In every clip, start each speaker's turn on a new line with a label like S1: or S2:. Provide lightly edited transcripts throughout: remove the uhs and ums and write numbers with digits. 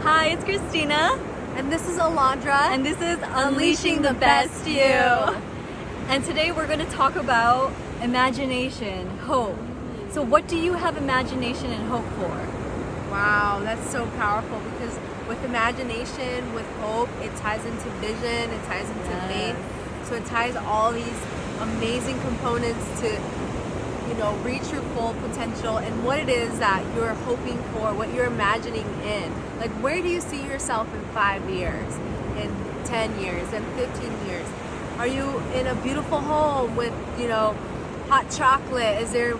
S1: Hi, it's Christina.
S2: And this is Alondra.
S1: And this is Unleashing the Best You. And today we're going to talk about imagination, hope. So what do you have imagination and hope for?
S2: Wow, that's so powerful because with imagination, with hope, it ties into vision, it ties into faith. So it ties all these amazing components to, reach your full potential and what it is that you're hoping for, what you're imagining in. Like, where do you see yourself in 5 years, in 10 years, in 15 years? Are you in a beautiful home with, hot chocolate? Is there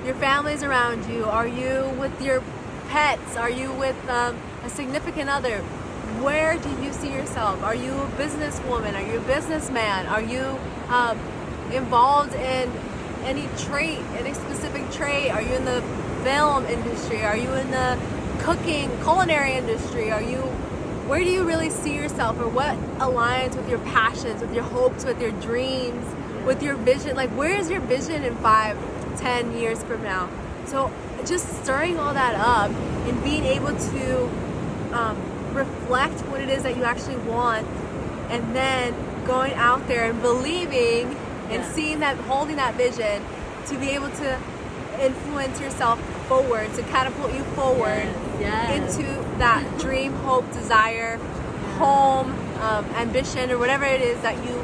S2: your family's around you? Are you with your pets? Are you with a significant other? Where do you see yourself? Are you a businesswoman? Are you a businessman? Are you involved in any specific trade? Are you in the film industry? Are you in the culinary industry? Where do you really see yourself, or what aligns with your passions, with your hopes, with your dreams, with your vision? Like, where is your vision in 5-10 years from now? So just stirring all that up and being able to reflect what it is that you actually want, and then going out there and believing and seeing that, holding that vision to be able to influence yourself forward, to catapult you forward into that dream, hope, desire, home, ambition, or whatever it is that you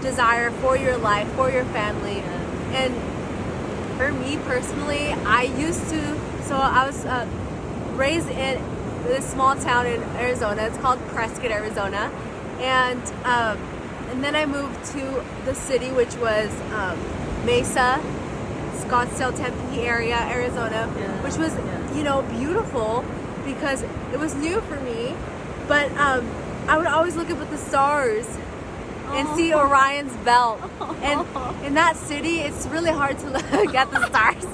S2: desire for your life, for your family. And for me personally, I was raised in this small town in Arizona. It's called Prescott, Arizona. And then I moved to the city, which was Mesa, Scottsdale, Tempe area, Arizona, which was, beautiful because it was new for me. But I would always look up at the stars and see Orion's belt. And in that city, it's really hard to look at the stars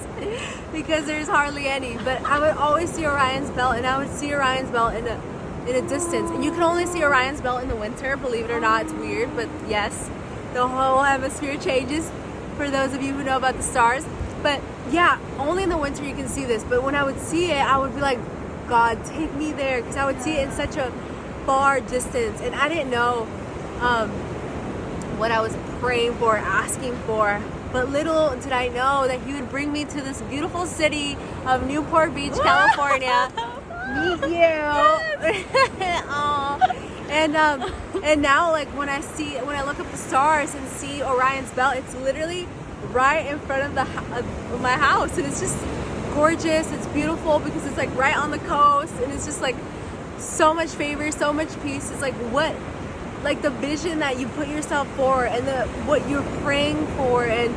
S2: because there's hardly any. But I would always see Orion's belt, and I would see Orion's belt in a distance. And you can only see Orion's belt in the winter, believe it or not. It's weird, but yes, the whole hemisphere changes for those of you who know about the stars. But yeah, only in the winter you can see this. But when I would see it, I would be like, God, take me there, because I would see it in such a far distance, and I didn't know what I was praying for, asking for. But little did I know that He would bring me to this beautiful city of Newport Beach, California. Meet you. And now, like, when I look up the stars and see Orion's belt, it's literally right in front of my house, and it's just gorgeous. It's beautiful because it's like right on the coast, and it's just like so much favor, so much peace. It's like the vision that you put yourself for, and what you're praying for. And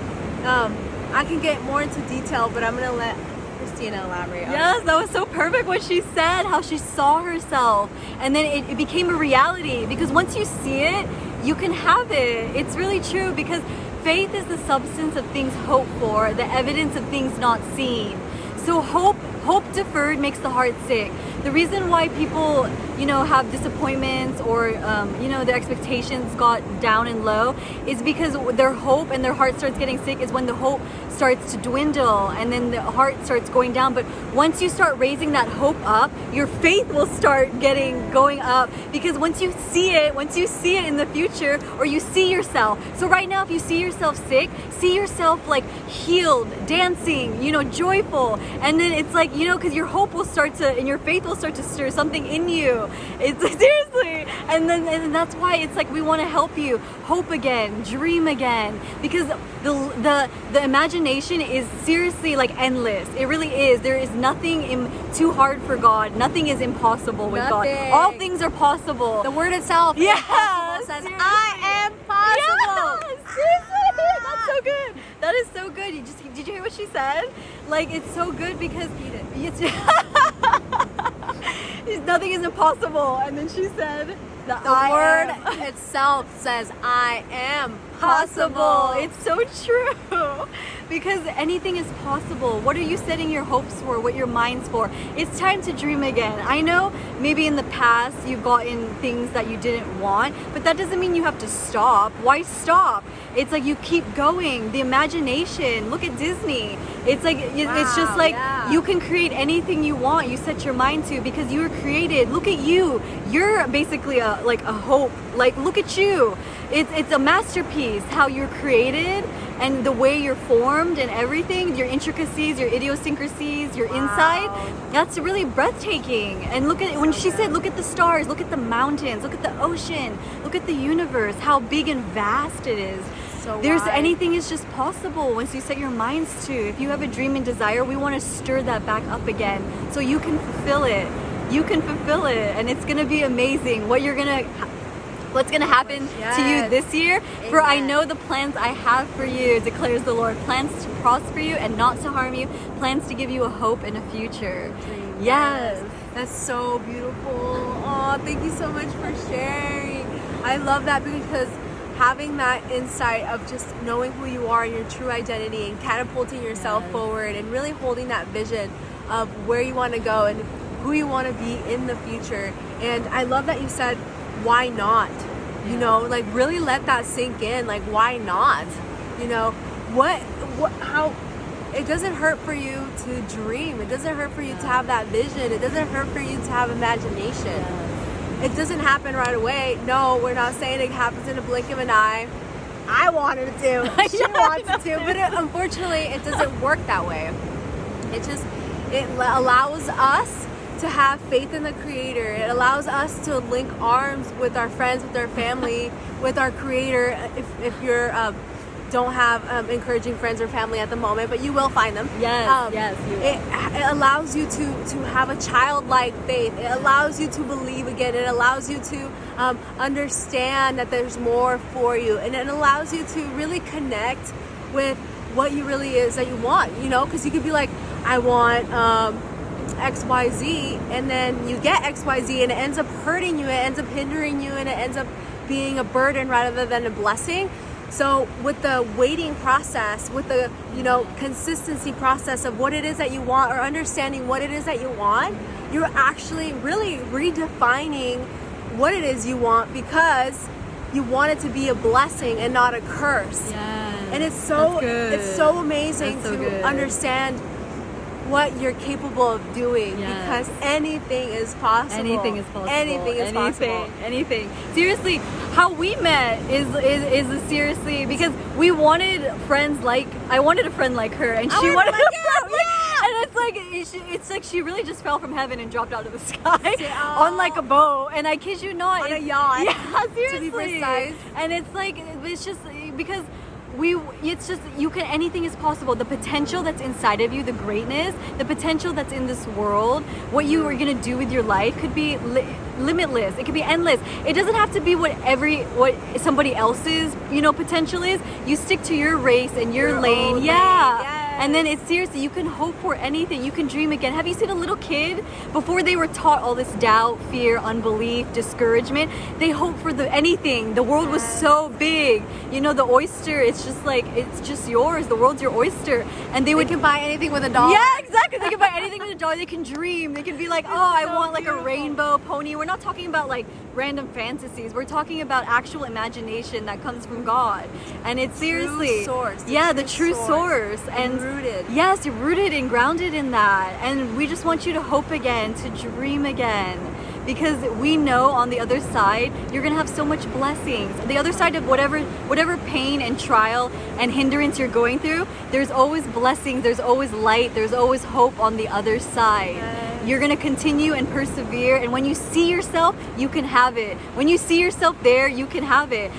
S2: I can get more into detail, but I'm gonna let Christina elaborate on
S1: Yes, that was so perfect what she said, how she saw herself, and then it became a reality, because once you see it, you can have it. It's really true, because faith is the substance of things hoped for, the evidence of things not seen. So hope deferred makes the heart sick. The reason why people, have disappointments, or, their expectations got down and low, is because their hope and their heart starts getting sick is when the hope starts to dwindle, and then the heart starts going down. But once you start raising that hope up, your faith will start going up, because once you see it in the future, or you see yourself. So right now, if you see yourself sick, see yourself like healed, dancing, joyful, and then it's like, because your hope will start to, and your faith will start to stir something in you. It's seriously, and that's why it's like we want to help you hope again, dream again, because the imagination is seriously like endless. It really is. There is nothing too hard for God. Nothing is impossible with God. All things are possible.
S2: the word itself.
S1: Yeah,
S2: says,
S1: seriously.
S2: I am possible.
S1: Yes, seriously, that's so good. That is so good. Did you hear what she said? Like, it's so good because nothing is impossible. And then she said
S2: The word itself says, I am possible.
S1: It's so true. Because anything is possible. What are you setting your hopes for? What your mind's for? It's time to dream again. I know maybe in the past you've gotten things that you didn't want, but that doesn't mean you have to stop. Why stop? It's like you keep going. The imagination. Look at Disney. It's like it's just like you can create anything you want. You set your mind to because you were created. Look at you. You're basically a hope. Like look at you. It's a masterpiece how you're created and the way you're formed and everything, your intricacies, your idiosyncrasies, your inside. That's really breathtaking. And look at when she said, look at the stars, look at the mountains, look at the ocean, look at the universe, how big and vast it is. There's anything is just possible once you set your minds to. If you have a dream and desire, we want to stir that back up again so you can fulfill it. You can fulfill it, and it's gonna be amazing. What's gonna happen to you this year?
S2: Amen.
S1: For I know the plans I have for you, declares the Lord. Plans to prosper you and not to harm you. Plans to give you a hope and a future. Yes.
S2: That's so beautiful. Oh, thank you so much for sharing. I love that because having that insight of just knowing who you are and your true identity and catapulting yourself forward and really holding that vision of where you want to go and who you want to be in the future. And I love that you said, why not? You know, like really let that sink in. Like, why not? You know, how it doesn't hurt for you to dream. It doesn't hurt for you to have that vision. It doesn't hurt for you to have imagination. It doesn't happen right away. No, we're not saying it happens in a blink of an eye. I wanted it to. She wants it to. But unfortunately, it doesn't work that way. It allows us to have faith in the Creator. It allows us to link arms with our friends, with our family, with our Creator. If you're don't have encouraging friends or family at the moment, but you will find them.
S1: Yes, you will.
S2: It allows you to have a childlike faith. It allows you to believe again. It allows you to understand that there's more for you, and it allows you to really connect with what you really is that you want. You know, because you could be like, I want XYZ, and then you get XYZ, and it ends up hurting you. It ends up hindering you, and it ends up being a burden rather than a blessing. So with the waiting process, with the, consistency process of what it is that you want, or understanding what it is that you want, you're actually really redefining what it is you want, because you want it to be a blessing and not a curse.
S1: Yes,
S2: and it's so amazing to understand what you're capable of doing, because anything is possible.
S1: Anything is possible.
S2: Anything.
S1: Seriously, how we met is seriously because we wanted friends like I wanted a friend like her, and she wanted a friend like and it's like she really just fell from heaven and dropped out of the sky on like a boat, and I kid you not,
S2: on a yacht.
S1: Yeah, seriously.
S2: To be precise.
S1: And it's just because anything is possible. The potential that's inside of you, the greatness, the potential that's in this world, what you are going to do with your life could be limitless. It could be endless. It doesn't have to be what somebody else's, potential is. You stick to your race and your lane. Yeah. And then it's seriously, you can hope for anything. You can dream again. Have you seen a little kid before they were taught all this doubt, fear, unbelief, discouragement? They hope for anything. The world was so big. The oyster, it's just yours. The world's your oyster. And they can buy anything with a dollar. Yeah, exactly. They can buy anything with a dollar. They can dream. They can be like, I want like a rainbow pony. We're not talking about like random fantasies. We're talking about actual imagination that comes from God. And it's seriously, the true source. And rooted. Yes, you're rooted and grounded in that. And we just want you to hope again, to dream again. Because we know on the other side, you're going to have so much blessings. The other side of whatever pain and trial and hindrance you're going through, there's always blessings, there's always light, there's always hope on the other side. Yes. You're going to continue and persevere. And when you see yourself, you can have it. When you see yourself there, you can have it.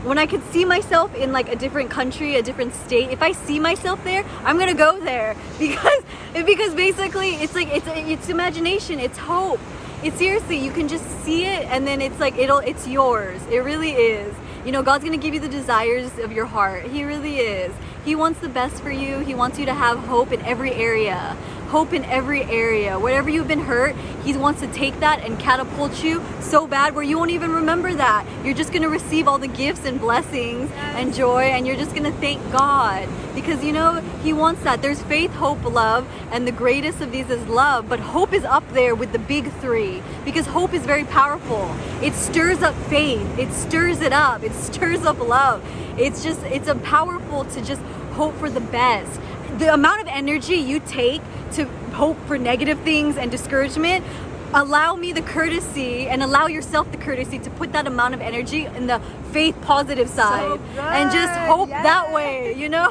S1: When I could see myself in like a different country, a different state, if I see myself there, I'm gonna go there because basically it's imagination, it's hope. It's seriously, you can just see it, and then it's yours. It really is. God's gonna give you the desires of your heart. He really is. He wants the best for you. He wants you to have hope in every area hope in every area. Wherever you've been hurt, he wants to take that and catapult you so bad where you won't even remember that. You're just going to receive all the gifts and blessings and joy, and you're just going to thank God, because you know he wants that. There's faith, hope, love, and the greatest of these is love, but hope is up there with the big three, because hope is very powerful. It stirs up faith, it stirs it up, it stirs up love. It's a powerful to just hope for the best. The amount of energy you take to hope for negative things and discouragement, allow me the courtesy and allow yourself the courtesy to put that amount of energy in the faith positive side and just hope that way, you know?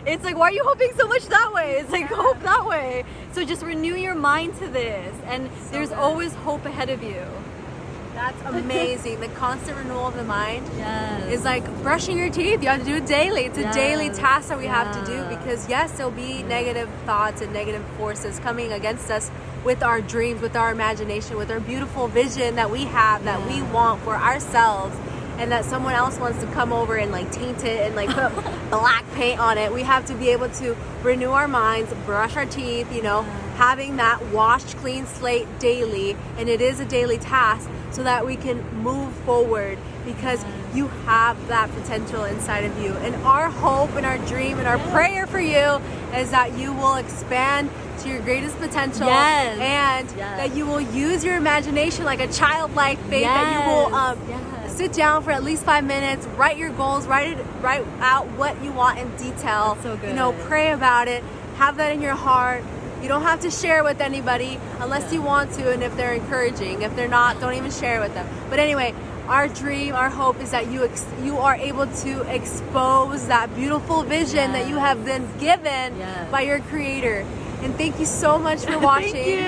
S1: It's like, why are you hoping so much that way? It's like, hope that way. So just renew your mind to this, and there's always hope ahead of you.
S2: That's amazing. The constant renewal of the mind
S1: Yes.
S2: is like brushing your teeth. You have to do it daily. It's a daily task that we have to do, because yes, there'll be negative thoughts and negative forces coming against us with our dreams, with our imagination, with our beautiful vision that we have, that we want for ourselves, and that someone else wants to come over and like taint it and like put black paint on it. We have to be able to renew our minds, brush our teeth, you know, having that washed clean slate daily, and it is a daily task, so that we can move forward, because you have that potential inside of you. And our hope and our dream and our prayer for you is that you will expand to your greatest potential, and that you will use your imagination like a childlike faith, that you will sit down for at least 5 minutes, write your goals, write out what you want in detail.
S1: That's so good.
S2: You know, pray about it, have that in your heart. You don't have to share with anybody unless you want to, and if they're encouraging. If they're not, don't even share with them. But anyway, our dream, our hope is that you are able to expose that beautiful vision that you have been given by your Creator. And thank you so much for watching.
S1: Thank you.